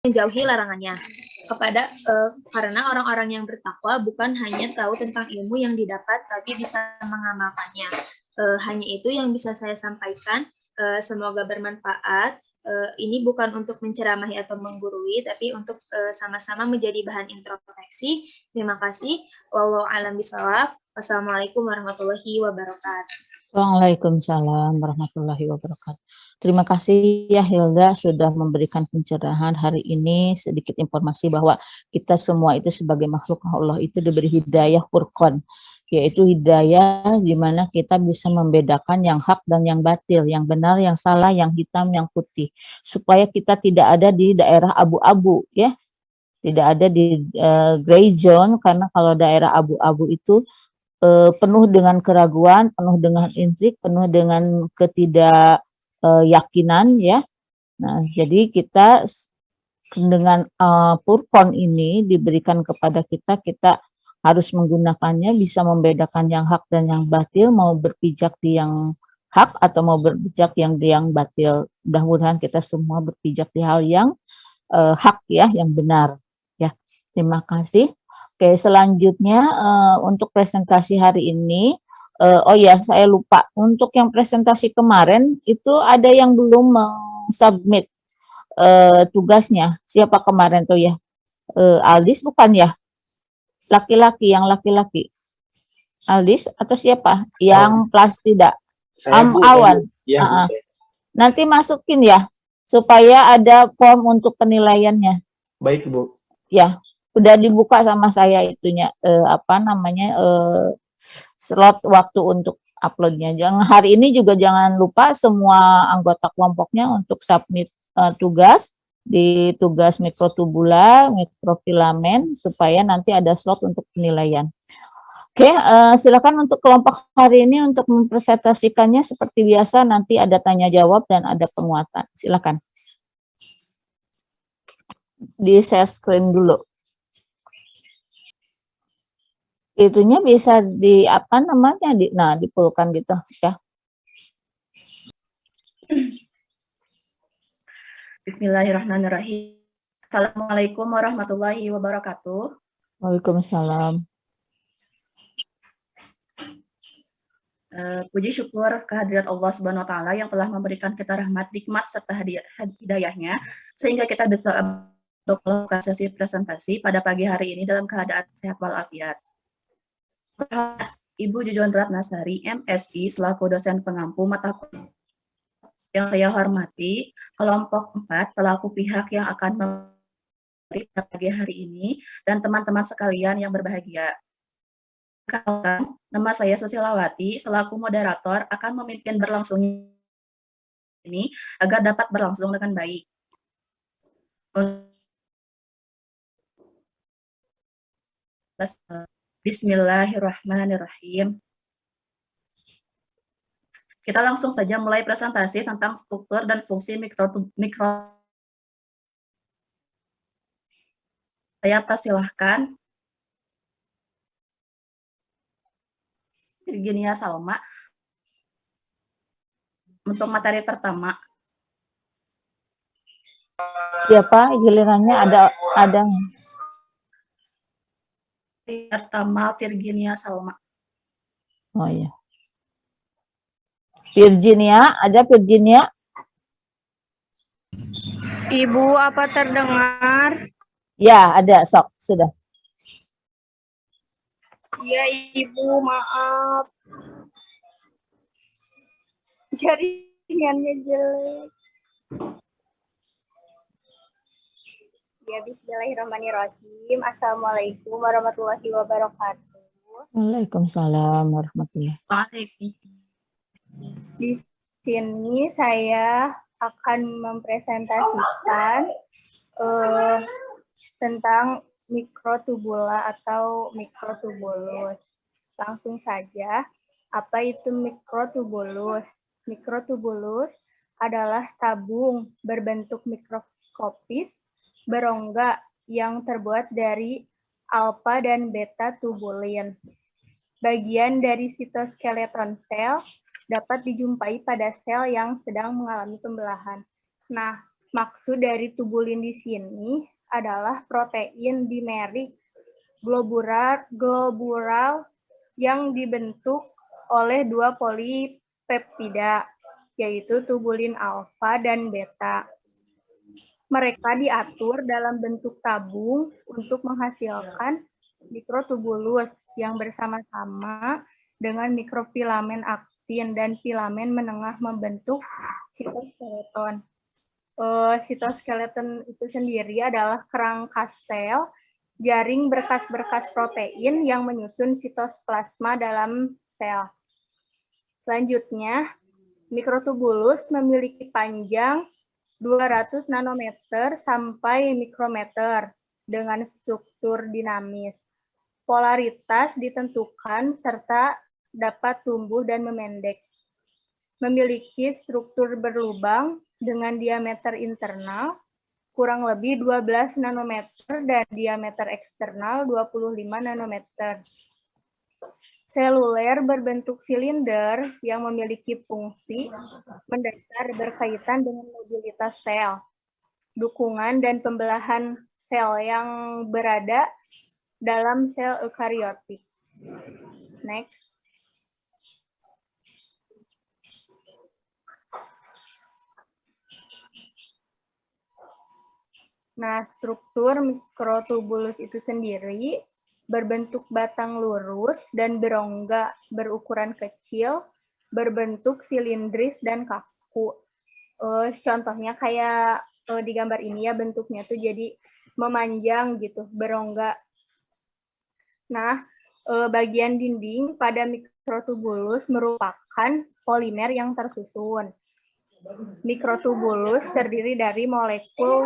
menjauhi larangannya. Karena orang-orang yang bertakwa bukan hanya tahu tentang ilmu yang didapat, tapi bisa mengamalkannya. Hanya itu yang bisa saya sampaikan. Semoga bermanfaat. Ini bukan untuk menceramahi atau menggurui, tapi untuk sama-sama menjadi bahan introspeksi. Terima kasih. Wallahu a'lam bishawab. Wassalamualaikum warahmatullahi wabarakatuh. Waalaikumsalam warahmatullahi wabarakatuh. Terima kasih ya Hilda sudah memberikan pencerahan hari ini, sedikit informasi bahwa kita semua itu sebagai makhluk Allah itu diberi hidayah furqan, yaitu hidayah di mana kita bisa membedakan yang hak dan yang batil, yang benar, yang salah, yang hitam, yang putih, supaya kita tidak ada di daerah abu-abu ya, tidak ada di gray zone, karena kalau daerah abu-abu itu penuh dengan keraguan, penuh dengan intrik, penuh dengan ketidakyakinan ya. Nah, jadi kita dengan furqan ini diberikan kepada kita, kita harus menggunakannya, bisa membedakan yang hak dan yang batil, mau berpijak di yang hak atau mau berpijak yang di yang batil. Mudah-mudahan kita semua berpijak di hal yang hak ya, yang benar ya. Terima kasih. Oke, selanjutnya untuk presentasi hari ini, oh ya saya lupa, untuk yang presentasi kemarin itu ada yang belum submit tugasnya. Siapa kemarin tuh ya? Aldis bukan ya? Laki-laki, yang laki-laki. Aldis atau siapa? Yang kelas tidak? Awan. Ya, Nanti masukin ya, supaya ada form untuk penilaiannya. Baik, Bu. Ya, udah dibuka sama saya itunya, slot waktu untuk uploadnya. Jangan hari ini juga jangan lupa semua anggota kelompoknya untuk submit tugas di tugas mikrotubula, mikrofilamen, supaya nanti ada slot untuk penilaian. Oke, silakan untuk kelompok hari ini untuk mempresentasikannya seperti biasa, nanti ada tanya jawab dan ada penguatan. Silakan. Di share screen dulu. Itunya bisa di apa namanya, dipulkan gitu ya. Bismillahirrahmanirrahim. Assalamualaikum warahmatullahi wabarakatuh. Waalaikumsalam. Puji syukur kehadirat Allah Subhanahu wa taala yang telah memberikan kita rahmat, nikmat serta hidayahnya sehingga kita bisa untuk melakukan sesi presentasi pada pagi hari ini dalam keadaan sehat walafiat. Ibu Jujuan Ratnasari, MSI, selaku dosen pengampu mata kuliah yang saya hormati, kelompok 4 selaku pihak yang akan memberi pada pagi hari ini, dan teman-teman sekalian yang berbahagia. Nama saya Susilawati, selaku moderator akan memimpin berlangsung ini agar dapat berlangsung dengan baik. Bismillahirrahmanirrahim. Kita langsung saja mulai presentasi tentang struktur dan fungsi mikro. Saya persilahkan Virginia Salma untuk materi pertama. Siapa gilirannya, ada Pertama Virginia Salma. Oh iya. Virginia, ada Virginia? Ibu, apa terdengar? Ya, ada, sok, sudah. Iya, Ibu, maaf. Jaringannya jelek. Ya, bismillahirrahmanirrahim. Assalamualaikum warahmatullahi wabarakatuh. Waalaikumsalam warahmatullahi wabarakatuh. Di sini saya akan mempresentasikan tentang mikrotubula atau mikrotubulus. Langsung saja, apa itu mikrotubulus? Mikrotubulus adalah tabung berbentuk mikroskopis berongga yang terbuat dari alfa dan beta tubulin. Bagian dari sitoskeleton sel dapat dijumpai pada sel yang sedang mengalami pembelahan. Nah, Maksud dari tubulin di sini adalah protein dimerik globular yang dibentuk oleh dua polipeptida, yaitu tubulin alfa dan beta. Mereka diatur dalam bentuk tabung untuk menghasilkan mikrotubulus yang bersama-sama dengan mikrofilamen aktin dan filamen menengah membentuk sitoskeleton. Sitoskeleton itu sendiri adalah kerangka sel, jaring berkas-berkas protein yang menyusun sitosplasma dalam sel. Selanjutnya, mikrotubulus memiliki panjang 200 nanometer sampai mikrometer dengan struktur dinamis. Polaritas ditentukan serta dapat tumbuh dan memendek. Memiliki struktur berlubang dengan diameter internal kurang lebih 12 nanometer dan diameter eksternal 25 nanometer. Seluler berbentuk silinder yang memiliki fungsi mendasar berkaitan dengan mobilitas sel, dukungan dan pembelahan sel yang berada dalam sel eukariotik. Next. Nah, struktur mikrotubulus itu sendiri berbentuk batang lurus dan berongga berukuran kecil, berbentuk silindris dan kaku. Contohnya kayak di gambar ini ya, bentuknya tuh jadi memanjang gitu, berongga. Nah, bagian dinding pada mikrotubulus merupakan polimer yang tersusun. Mikrotubulus terdiri dari molekul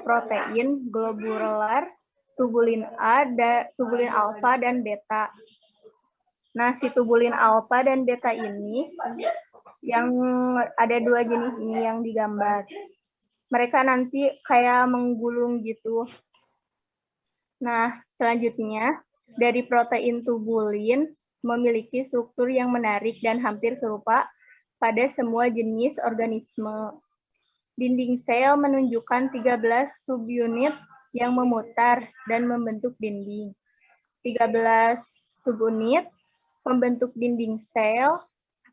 protein globular, tubulin A, tubulin alfa, dan beta. Nah, si tubulin alfa dan beta ini, yang ada dua jenis ini yang digambar. Mereka nanti kayak menggulung gitu. Nah, selanjutnya, dari protein tubulin memiliki struktur yang menarik dan hampir serupa pada semua jenis organisme. Dinding sel menunjukkan 13 subunit yang memutar dan membentuk dinding. 13 subunit pembentuk dinding sel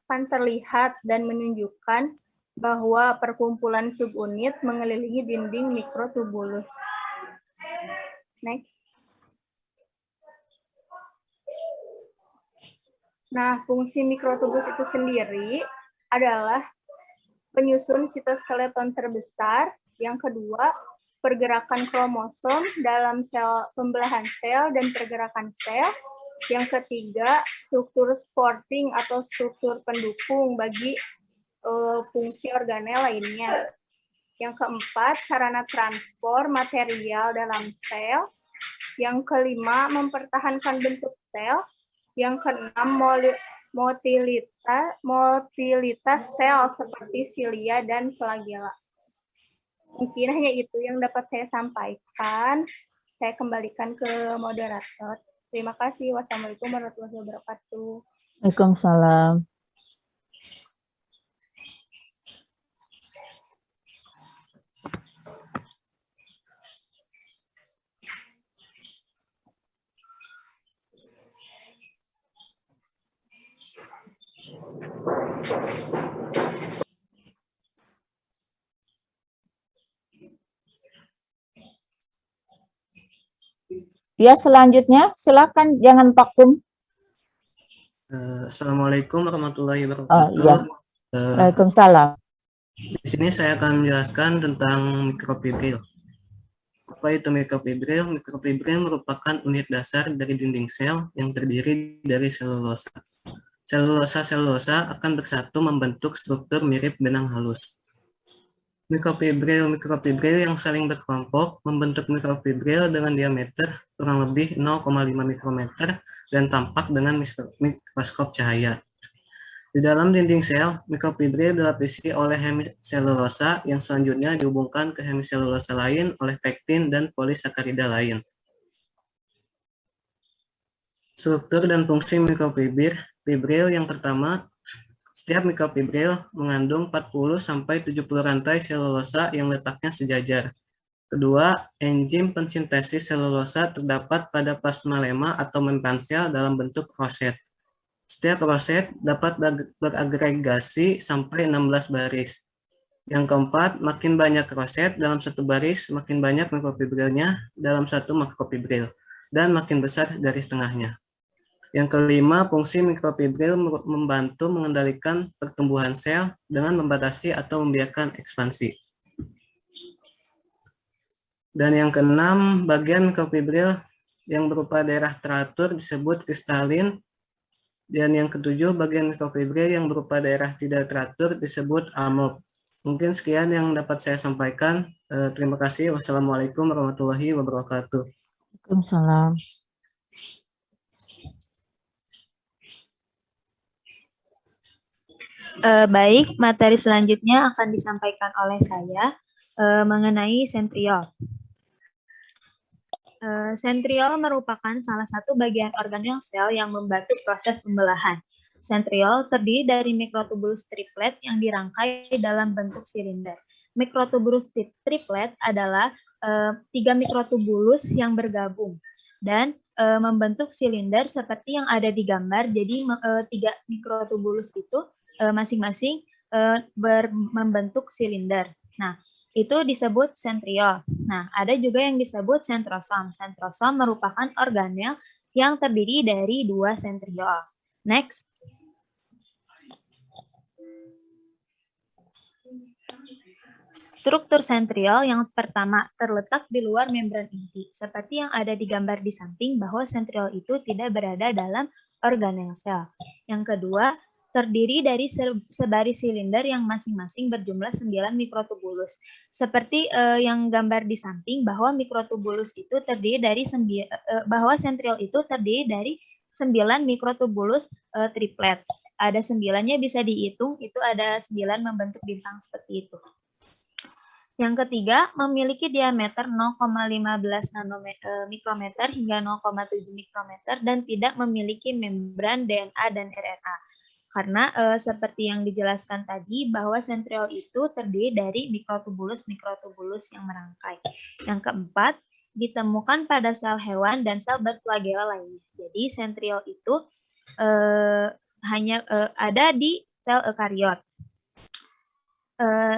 akan terlihat dan menunjukkan bahwa perkumpulan subunit mengelilingi dinding mikrotubulus. Next. Nah, fungsi mikrotubulus itu sendiri adalah penyusun sitoskeleton terbesar. Yang kedua, pergerakan kromosom dalam sel pembelahan sel dan pergerakan sel. Yang ketiga, struktur supporting atau struktur pendukung bagi fungsi organel lainnya. Yang keempat, sarana transport material dalam sel. Yang kelima, mempertahankan bentuk sel. Yang keenam, motilitas sel seperti silia dan flagela. Mungkin hanya itu yang dapat saya sampaikan. Saya kembalikan ke moderator. Terima kasih. Wassalamualaikum warahmatullahi wabarakatuh. Waalaikumsalam. Ya, selanjutnya silakan, jangan vakum. Assalamualaikum warahmatullahi Oh, wabarakatuh. iya. Waalaikumsalam. Di sini saya akan menjelaskan tentang mikrofibril. Apa itu mikrofibril? Mikrofibril merupakan unit dasar dari dinding sel yang terdiri dari selulosa. Selulosa akan bersatu membentuk struktur mirip benang halus. Mikrofibril yang saling berkelompok membentuk mikrofibril dengan diameter kurang lebih 0,5 mikrometer dan tampak dengan mikroskop cahaya. Di dalam dinding sel, mikrofibril dilapisi oleh hemiselulosa yang selanjutnya dihubungkan ke hemiselulosa lain oleh pektin dan polisakarida lain. Struktur dan fungsi mikrofibril yang pertama, Setiap mikrofibril mengandung 40-70 rantai selulosa yang letaknya sejajar. Kedua, enzim pensintesis selulosa terdapat pada plasmalema atau membran sel dalam bentuk roset. Setiap roset dapat beragregasi sampai 16 baris. Yang keempat, makin banyak roset dalam satu baris, makin banyak mikrofibrilnya dalam satu makrofibril, dan makin besar garis tengahnya. Yang kelima, fungsi mikrofibril membantu mengendalikan pertumbuhan sel dengan membatasi atau membiarkan ekspansi. Dan yang keenam, bagian mikrofibril yang berupa daerah teratur disebut kristalin. Dan yang ketujuh, bagian mikrofibril yang berupa daerah tidak teratur disebut amorf. Mungkin sekian yang dapat saya sampaikan. Terima kasih. Wassalamualaikum warahmatullahi wabarakatuh. Waalaikumsalam. Baik, materi selanjutnya akan disampaikan oleh saya mengenai sentriol. Sentriol merupakan salah satu bagian organel sel yang membantu proses pembelahan. Sentriol terdiri dari mikrotubulus triplet yang dirangkai dalam bentuk silinder. Mikrotubulus triplet adalah 3 mikrotubulus yang bergabung dan membentuk silinder seperti yang ada di gambar. Jadi 3 mikrotubulus itu masing-masing membentuk silinder. Nah, itu disebut sentriol. Nah, ada juga yang disebut sentrosom. Sentrosom merupakan organel yang terdiri dari 2 sentriol. Next. Struktur sentriol yang pertama terletak di luar membran inti. Seperti yang ada di gambar di samping bahwa sentriol itu tidak berada dalam organel sel. Yang kedua, terdiri dari sebaris silinder yang masing-masing berjumlah 9 mikrotubulus. Seperti yang gambar di samping bahwa mikrotubulus itu terdiri dari bahwa sentriol itu terdiri dari 9 mikrotubulus triplet. Ada 9-nya bisa dihitung, itu ada 9 membentuk bintang seperti itu. Yang ketiga, memiliki diameter 0,15 mikrometer hingga 0,7 mikrometer dan tidak memiliki membran DNA dan RNA. Karena seperti yang dijelaskan tadi bahwa sentriol itu terdiri dari mikrotubulus-mikrotubulus yang merangkai. Yang keempat, ditemukan pada sel hewan dan sel berflagela lainnya. Jadi sentriol itu hanya ada di sel eukariot.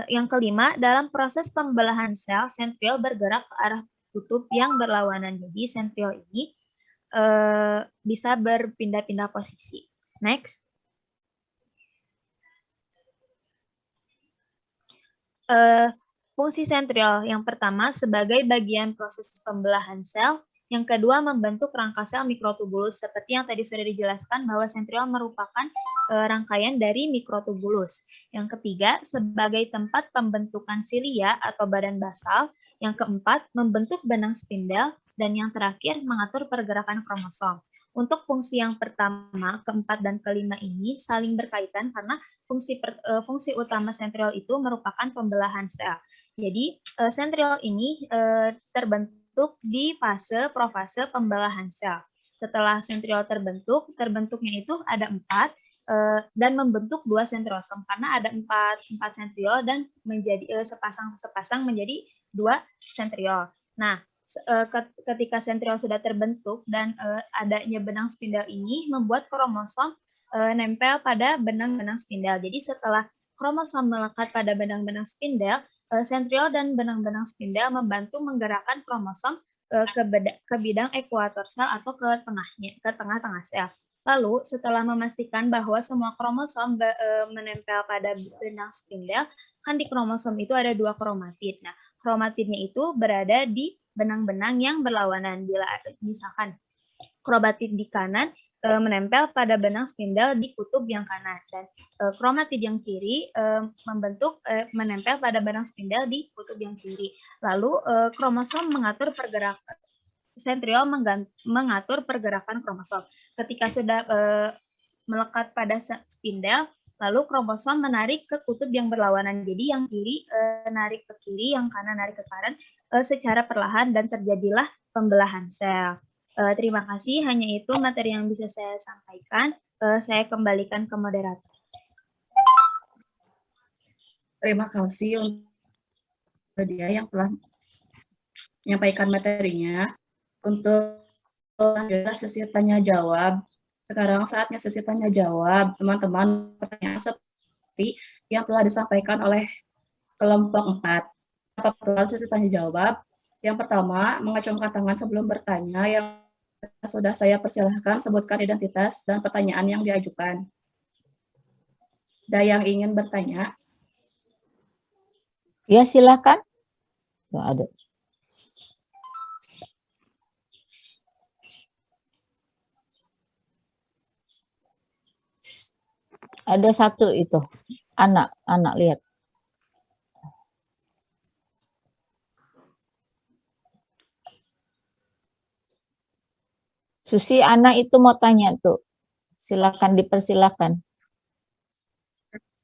Yang kelima, dalam proses pembelahan sel, sentriol bergerak ke arah kutub yang berlawanan. Jadi sentriol ini bisa berpindah-pindah posisi. Next. Fungsi sentriol yang pertama sebagai bagian proses pembelahan sel, yang kedua membentuk rangka sel mikrotubulus seperti yang tadi sudah dijelaskan bahwa sentriol merupakan rangkaian dari mikrotubulus. Yang ketiga sebagai tempat pembentukan silia atau badan basal, yang keempat membentuk benang spindel, dan yang terakhir mengatur pergerakan kromosom. Untuk fungsi yang pertama, keempat, dan kelima ini saling berkaitan karena fungsi utama sentriol itu merupakan pembelahan sel. Jadi sentriol ini terbentuk di fase profase pembelahan sel. Setelah sentriol terbentuknya itu ada 4 dan membentuk 2 sentriosom karena ada 4 sentriol dan menjadi sepasang menjadi 2 sentriol. Nah, ketika sentriol sudah terbentuk dan adanya benang spindel ini membuat kromosom nempel pada benang-benang spindel. Jadi setelah kromosom melekat pada benang-benang spindel, sentriol dan benang-benang spindel membantu menggerakkan kromosom ke bidang ekuator sel atau ke tengah-tengah sel. Lalu setelah memastikan bahwa semua kromosom menempel pada benang spindel, kan di kromosom itu ada 2 kromatid. Nah, kromatidnya itu berada di benang-benang yang berlawanan. Bila misalkan kromatid di kanan menempel pada benang spindel di kutub yang kanan, dan kromatid yang kiri menempel pada benang spindel di kutub yang kiri. Lalu kromosom mengatur pergerakan, sentriol mengatur pergerakan kromosom. Ketika sudah melekat pada spindel, lalu kromosom menarik ke kutub yang berlawanan. Jadi yang kiri narik ke kiri, yang kanan narik ke kanan secara perlahan dan terjadilah pembelahan sel. Terima kasih, hanya itu materi yang bisa saya sampaikan. Saya kembalikan ke moderator. Terima kasih untuk dia yang telah menyampaikan materinya. Untuk sesi tanya jawab, sekarang saatnya sesi tanya jawab. Teman-teman, pertanyaan seperti yang telah disampaikan oleh kelompok 4. Pertanyaan sesi tanya jawab. Yang pertama, mengacungkan tangan sebelum bertanya. Yang sudah saya persilahkan sebutkan identitas dan pertanyaan yang diajukan. Ada yang ingin bertanya? Ya, silakan. Nggak ada. Ada satu itu, anak lihat. Susi, anak itu mau tanya tuh. Silakan, dipersilakan.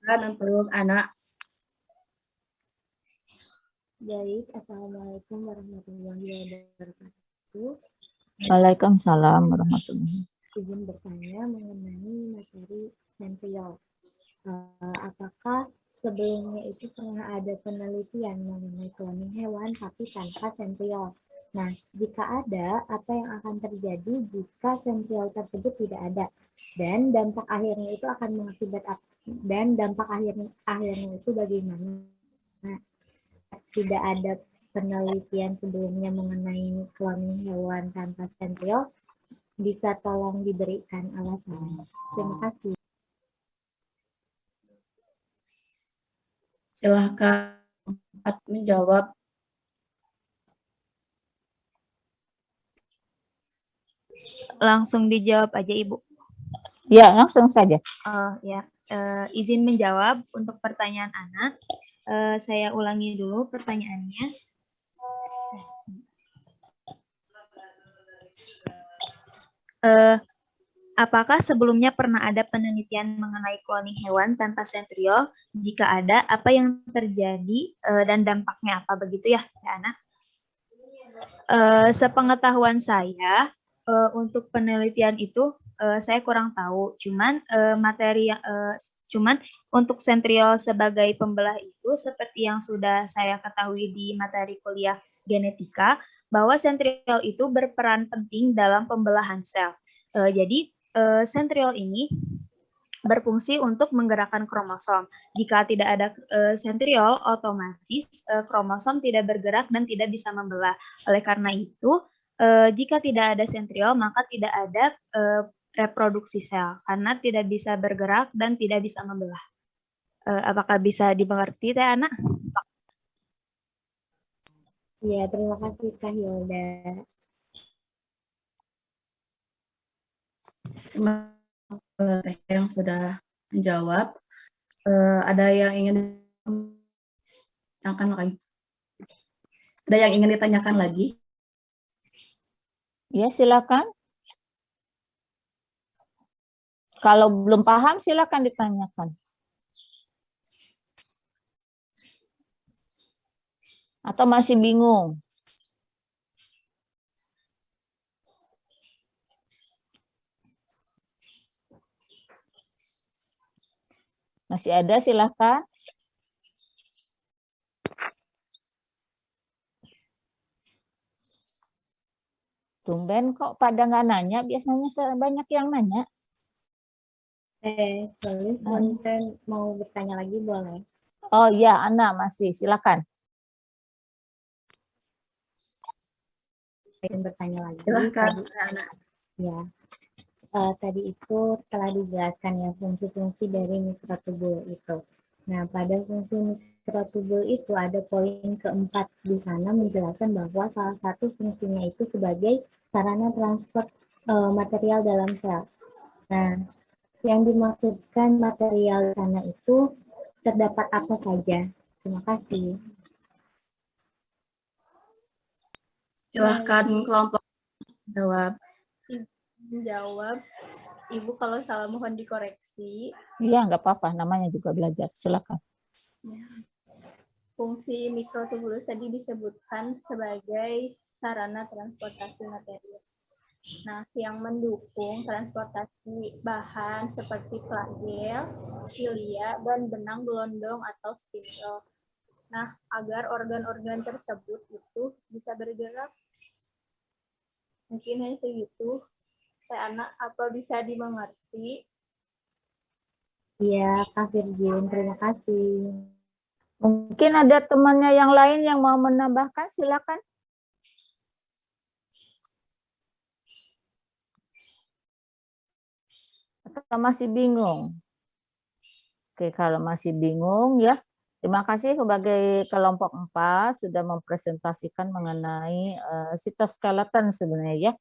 Dan untuk anak. Baik, Assalamualaikum warahmatullahi wabarakatuh. Waalaikumsalam warahmatullahi. Izin bertanya mengenai materi sentriol. Apakah sebelumnya itu pernah ada penelitian mengenai cloning hewan tapi tanpa sentriol? Nah, jika ada, apa yang akan terjadi jika sentriol tersebut tidak ada? Dan dampak akhirnya itu akan mengakibat dan dampak akhirnya itu bagaimana? Nah, tidak ada penelitian sebelumnya mengenai cloning hewan tanpa sentriol, bisa tolong diberikan alasan. Terima kasih. Silahkan menjawab. Langsung dijawab aja, Ibu. Ya, langsung saja. Ya, izin menjawab untuk pertanyaan anak. Saya ulangi dulu pertanyaannya. Apakah sebelumnya pernah ada penelitian mengenai cloning hewan tanpa sentriol? Jika ada, apa yang terjadi dan dampaknya apa? Begitu ya, anak? Sepengetahuan saya, untuk penelitian itu saya kurang tahu. Cuman cuman untuk sentriol sebagai pembelah itu seperti yang sudah saya ketahui di materi kuliah genetika, bahwa sentriol itu berperan penting dalam pembelahan sel. Jadi sentriol ini berfungsi untuk menggerakkan kromosom. Jika tidak ada sentriol, otomatis kromosom tidak bergerak dan tidak bisa membelah. Oleh karena itu, jika tidak ada sentriol, maka tidak ada reproduksi sel, karena tidak bisa bergerak dan tidak bisa membelah. Apakah bisa dimengerti, Teh Ana? Ya, terima kasih Kak Hilda. Terima kasih yang sudah menjawab. Ada yang ingin ditanyakan lagi? Ada yang ingin ditanyakan lagi? Ya, silakan. Kalau belum paham, silakan ditanyakan. Atau masih bingung? Masih ada, silakan. Tumben kok pada nggak nanya, biasanya banyak yang nanya. Boleh, konten mau bertanya lagi boleh. Oh iya, Ana masih, silakan. Ingin bertanya lagi. Silahkan, Tadi, ya, tadi itu telah dijelaskan ya fungsi-fungsi dari mikrotubul itu. Nah, pada fungsi mikrotubul itu ada poin keempat di sana menjelaskan bahwa salah satu fungsinya itu sebagai sarana transfer material dalam sel. Nah, yang dimaksudkan material sana itu terdapat apa saja? Terima kasih. silahkan kelompok jawab. Menjawab, Ibu kalau salah mohon dikoreksi. Iya, nggak apa-apa, namanya juga belajar. Silakan. Fungsi mikrotubulus tadi disebutkan sebagai sarana transportasi material. Nah, yang mendukung transportasi bahan seperti flagel, silia, dan benang gelondong atau spindle. Nah, agar organ-organ tersebut itu bisa bergerak. Mungkin hanya segitu. Saya anak apa bisa dimengerti? Iya, Kak Virgin, terima kasih. Mungkin ada temannya yang lain yang mau menambahkan, silakan. Atau masih bingung? Oke, kalau masih bingung ya, terima kasih sebagai kelompok 4 sudah mempresentasikan mengenai sitoskeleton sebenarnya ya.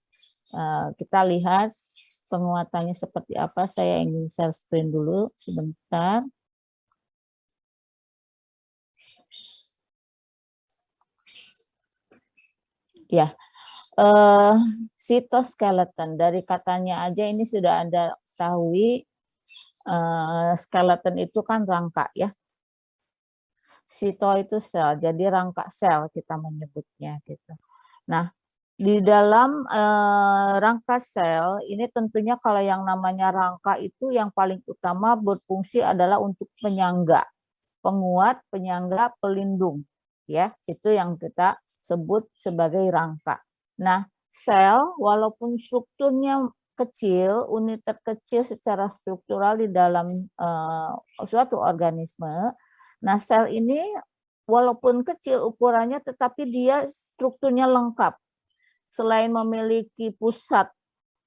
Kita lihat penguatannya seperti apa. Saya ingin share screen dulu sebentar. Ya, sitoskeleton dari katanya aja ini sudah Anda ketahui. Skeleton itu kan rangka ya. Sito itu sel, jadi rangka sel kita menyebutnya gitu. Nah, di dalam rangka sel ini tentunya kalau yang namanya rangka itu yang paling utama berfungsi adalah untuk penyangga, penguat, penyangga, pelindung, ya itu yang kita sebut sebagai rangka. Nah, sel walaupun strukturnya kecil, unit terkecil secara struktural di dalam suatu organisme. Nah, sel ini walaupun kecil ukurannya, tetapi dia strukturnya lengkap. Selain memiliki pusat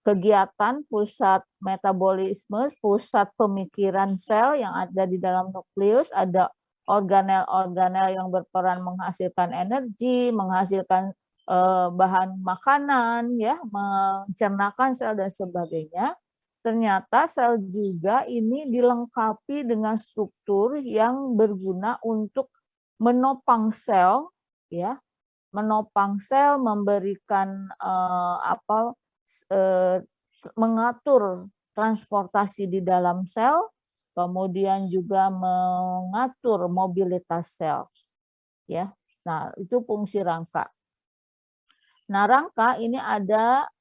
kegiatan, pusat metabolisme, pusat pemikiran sel yang ada di dalam nukleus, ada organel-organel yang berperan menghasilkan energi, menghasilkan bahan makanan, ya, mencernakan sel dan sebagainya. Ternyata sel juga ini dilengkapi dengan struktur yang berguna untuk menopang sel, ya, menopang sel, memberikan mengatur transportasi di dalam sel, kemudian juga mengatur mobilitas sel, ya. Nah, itu fungsi rangka. Nah, rangka ini ada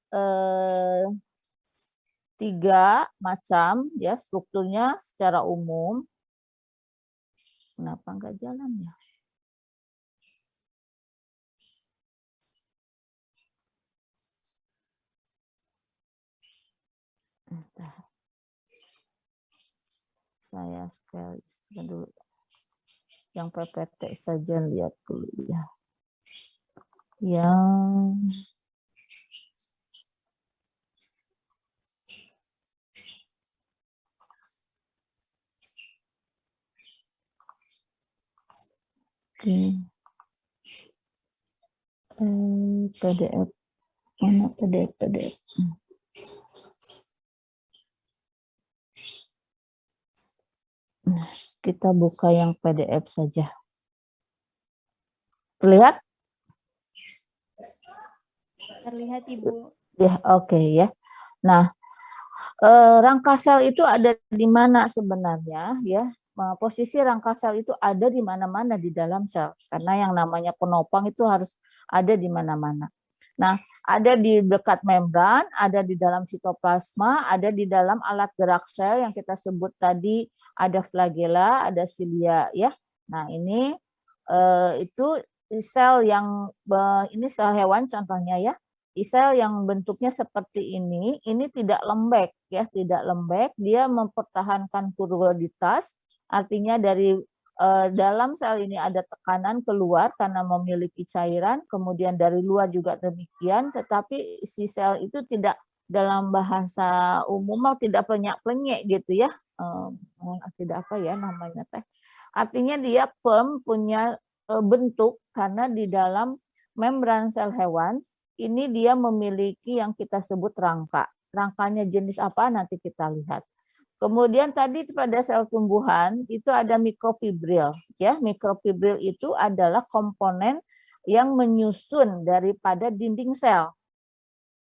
3 macam ya strukturnya secara umum. Kenapa enggak jalan ya? Entah. Saya sekali dulu. Yang PPT saja lihat dulu ya. Yang PDF mana PDF. Nah, kita buka yang PDF saja. Terlihat? Terlihat, Ibu. Ya, oke ya. Nah, rangka sel itu ada di mana sebenarnya ya? Posisi rangka sel itu ada di mana-mana di dalam sel, karena yang namanya penopang itu harus ada di mana-mana. Nah, ada di dekat membran, ada di dalam sitoplasma, ada di dalam alat gerak sel yang kita sebut tadi, ada flagella, ada silia ya. Nah, ini itu sel yang ini sel hewan contohnya ya. Sel yang bentuknya seperti ini tidak lembek ya, tidak lembek, dia mempertahankan kurvoditas, artinya dari dalam sel ini ada tekanan keluar karena memiliki cairan, kemudian dari luar juga demikian, tetapi si sel itu tidak, dalam bahasa umum tidak plenyak-plenyek gitu ya, tidak apa ya namanya teh, artinya dia firm, punya bentuk karena di dalam membran sel hewan ini dia memiliki yang kita sebut rangka. Rangkanya jenis apa nanti kita lihat. Kemudian tadi pada sel tumbuhan itu ada mikrofibril. Ya, mikrofibril itu adalah komponen yang menyusun daripada dinding sel.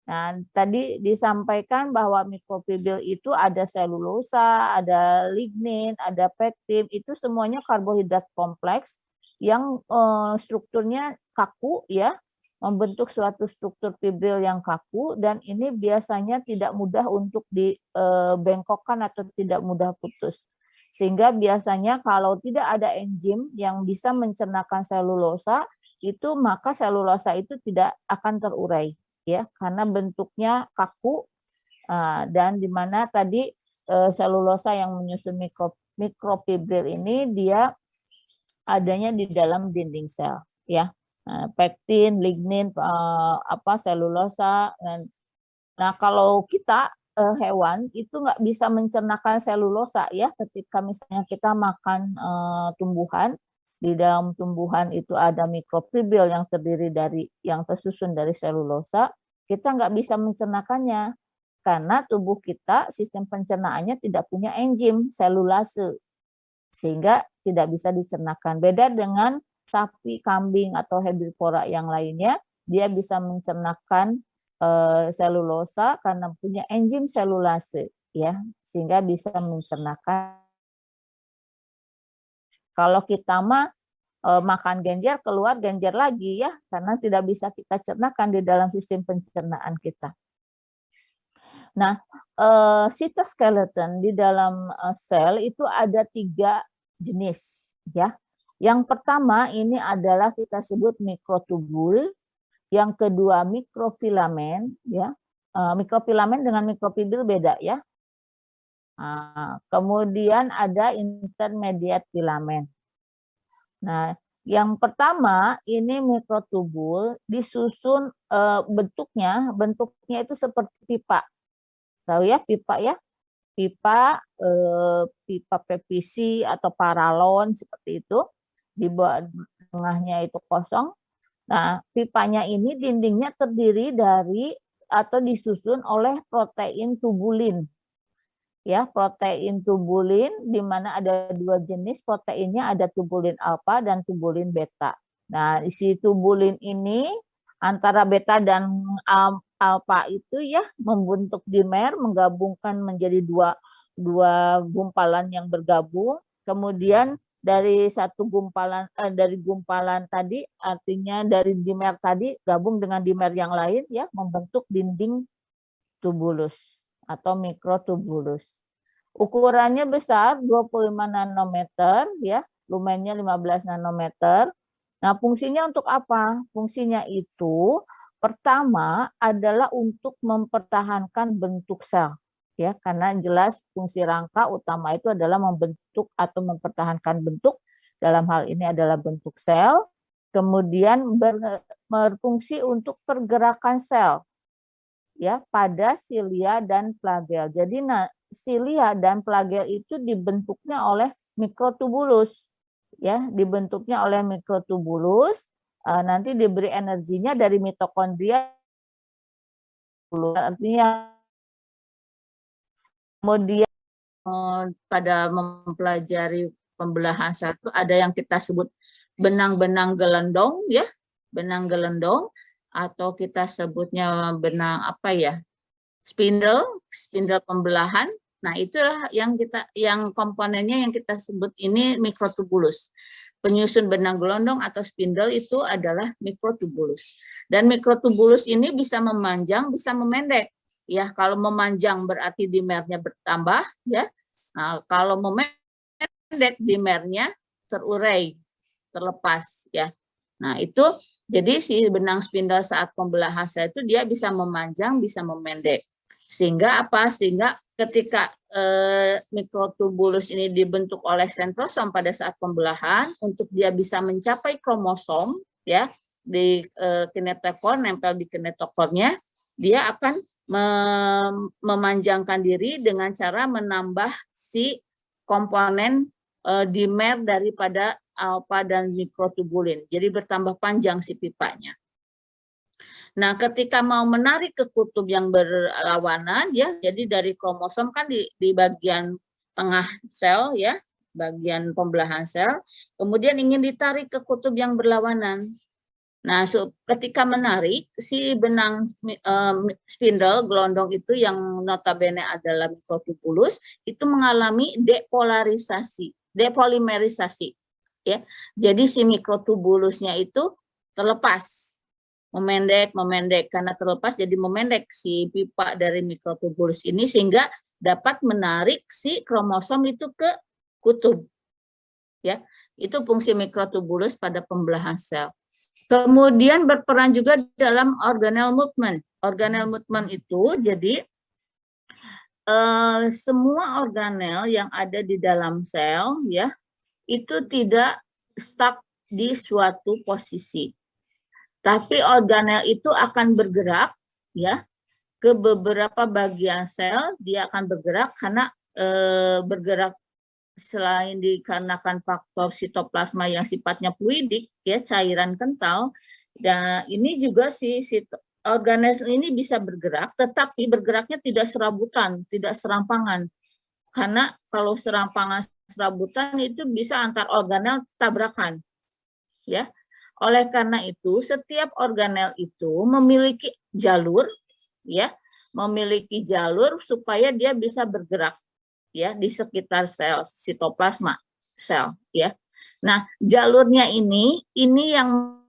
Nah, tadi disampaikan bahwa mikrofibril itu ada selulosa, ada lignin, ada pektin, itu semuanya karbohidrat kompleks yang strukturnya kaku ya. membentuk suatu struktur fibril yang kaku dan ini biasanya tidak mudah untuk dibengkokkan atau tidak mudah putus. Sehingga biasanya kalau tidak ada enzim yang bisa mencernakan selulosa, itu maka selulosa itu tidak akan terurai ya, karena bentuknya kaku dan di mana tadi selulosa yang menyusun mikrofibril ini dia adanya di dalam dinding sel ya. Pektin, lignin, selulosa. Nah, kalau kita hewan itu nggak bisa mencernakan selulosa ya, ketika misalnya kita makan tumbuhan, di dalam tumbuhan itu ada mikrofibril yang terdiri dari yang tersusun dari selulosa, kita nggak bisa mencernakannya karena tubuh kita sistem pencernaannya tidak punya enzim selulase sehingga tidak bisa dicernakan. Beda dengan sapi, kambing atau herbivora yang lainnya, dia bisa mencernakan selulosa karena punya enzim selulase ya, sehingga bisa mencernakan. Kalau kita mah makan genjer keluar genjer lagi ya, karena tidak bisa kita cernakan di dalam sistem pencernaan kita. Nah, cytoskeleton di dalam sel itu ada 3 jenis ya. Yang pertama ini adalah kita sebut mikrotubul, yang kedua mikrofilamen ya. Mikrofilamen dengan mikrofibril beda ya. Kemudian ada intermediate filamen. Nah, yang pertama ini mikrotubul disusun bentuknya itu seperti pipa. Tahu ya pipa ya? Pipa PVC atau paralon seperti itu. Di bawah tengahnya itu kosong. Nah, pipanya ini dindingnya terdiri dari atau disusun oleh protein tubulin. Ya, protein tubulin di mana ada 2 jenis proteinnya, ada tubulin alfa dan tubulin beta. Nah, isi tubulin ini antara beta dan alfa itu ya membentuk dimer, menggabungkan menjadi dua gumpalan yang bergabung. Kemudian dari satu gumpalan dari gumpalan tadi, artinya dari dimer tadi gabung dengan dimer yang lain ya membentuk dinding tubulus atau mikrotubulus. Ukurannya besar 25 nanometer ya, lumennya 15 nanometer. Nah, fungsinya untuk apa? Fungsinya itu pertama adalah untuk mempertahankan bentuk sel. Ya, karena jelas fungsi rangka utama itu adalah membentuk atau mempertahankan bentuk, dalam hal ini adalah bentuk sel, kemudian berfungsi untuk pergerakan sel ya pada silia dan flagel. Jadi silia dan flagel itu dibentuknya oleh mikrotubulus ya, dibentuknya oleh mikrotubulus, nanti diberi energinya dari mitokondria, artinya kemudian pada mempelajari pembelahan sel itu ada yang kita sebut benang-benang gelendong ya, benang gelendong atau kita sebutnya benang spindle pembelahan. Nah, itulah yang komponennya yang kita sebut ini mikrotubulus. Penyusun benang gelondong atau spindle itu adalah mikrotubulus. Dan mikrotubulus ini bisa memanjang, bisa memendek. Ya, kalau memanjang berarti dimernya bertambah, ya. Nah, kalau memendek dimernya terurai, terlepas, ya. Nah, itu jadi si benang spindle saat pembelahan sel itu dia bisa memanjang, bisa memendek. Sehingga ketika mikrotubulus ini dibentuk oleh sentrosom pada saat pembelahan, untuk dia bisa mencapai kromosom ya di kinetokor, nempel di kinetokornya, dia akan memanjangkan diri dengan cara menambah si komponen dimer daripada alfa dan mikrotubulin. Jadi bertambah panjang si pipanya. Nah, ketika mau menarik ke kutub yang berlawanan, ya, jadi dari kromosom kan di bagian tengah sel, ya, bagian pembelahan sel, kemudian ingin ditarik ke kutub yang berlawanan. Nah, ketika menarik, si benang spindle, gelondong itu yang notabene adalah mikrotubulus, itu mengalami depolimerisasi. Ya. Jadi si mikrotubulusnya itu terlepas. memendek karena terlepas jadi memendek si pipa dari mikrotubulus ini sehingga dapat menarik si kromosom itu ke kutub. Ya, itu fungsi mikrotubulus pada pembelahan sel. Kemudian berperan juga dalam organelle movement. Organelle movement itu jadi semua organel yang ada di dalam sel ya itu tidak stuck di suatu posisi. Tapi organel itu akan bergerak ya ke beberapa bagian sel, dia akan bergerak karena bergerak selain dikarenakan faktor sitoplasma yang sifatnya fluidik ya, cairan kental. Dan ini juga organel ini bisa bergerak, tetapi bergeraknya tidak serabutan, tidak serampangan. Karena kalau serampangan serabutan itu bisa antar organel tabrakan. Ya. Oleh karena itu, setiap organel itu memiliki jalur, ya, memiliki jalur supaya dia bisa bergerak, ya, di sekitar sel sitoplasma sel, ya. Nah, jalurnya ini yang